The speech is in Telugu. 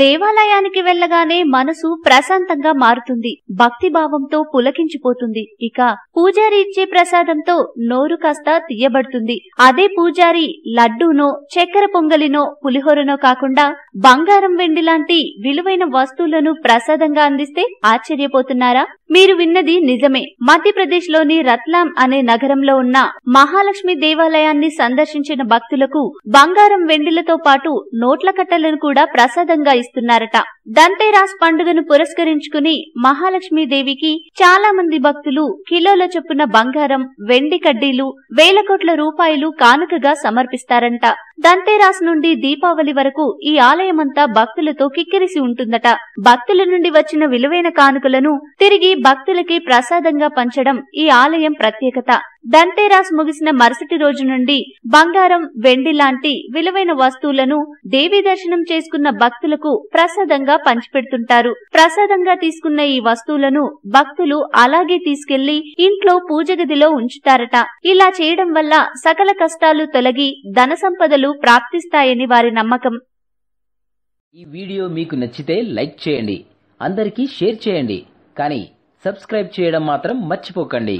దేవాలయానికి వెళ్లగానే మనసు ప్రశాంతంగా మారుతుంది, భక్తి భావంతో పులకించిపోతుంది. ఇక పూజారి ఇచ్చే ప్రసాదంతో నోరు కాస్త తీయబడుతుంది. అదే పూజారి లడ్డూనో, చక్కెర పొంగలినో, పులిహోరనో కాకుండా బంగారం, వెండి లాంటి విలువైన వస్తువులను ప్రసాదంగా అందిస్తే ఆశ్చర్యపోతున్నారా? మీరు విన్నది నిజమే. మధ్యప్రదేశ్ లోని రత్లాం అనే నగరంలో ఉన్న మహాలక్ష్మి దేవాలయాన్ని సందర్శించిన భక్తులకు బంగారం, వెండిలతో పాటు నోట్ల కట్టలను కూడా ప్రసాదంగా ఇస్తున్నారట. దంతేరాస్ పండుగను పురస్కరించుకుని మహాలక్ష్మీదేవికి చాలా మంది భక్తులు కిలోల చొప్పున బంగారం, వెండి కడ్డీలు, వేల కోట్ల రూపాయలు కానుకగా సమర్పిస్తారంట. దంతేరాస్ నుండి దీపావళి వరకు ఈ ఆలయమంతా భక్తులతో కిక్కిరిసి ఉంటుందట. భక్తుల నుండి వచ్చిన విలువైన కానుకలను తిరిగి భక్తులకి ప్రసాదంగా పంచడం ఈ ఆలయం ప్రత్యేకత. దంతేరాస్ ముగిసిన మరుసటి రోజు నుండి బంగారం, వెండి లాంటి విలువైన వస్తువులను దేవీ దర్శనం చేసుకున్న భక్తులకు ప్రసాదంగా పంచిపెడుతుంటారు. ప్రసాదంగా తీసుకున్న ఈ వస్తువులను భక్తులు అలాగే తీసుకెళ్లి ఇంట్లో పూజ గదిలో ఉంచుతారట. ఇలా చేయడం వల్ల సకల కష్టాలు తొలగి ధన సంపదలు ప్రాప్తిస్తాయని వారి నమ్మకం. ఈ వీడియో మీకు నచ్చితే లైక్ చేయండి, అందరికీ షేర్ చేయండి, కానీ సబ్స్క్రైబ్ చేయడం మాత్రం మర్చిపోకండి.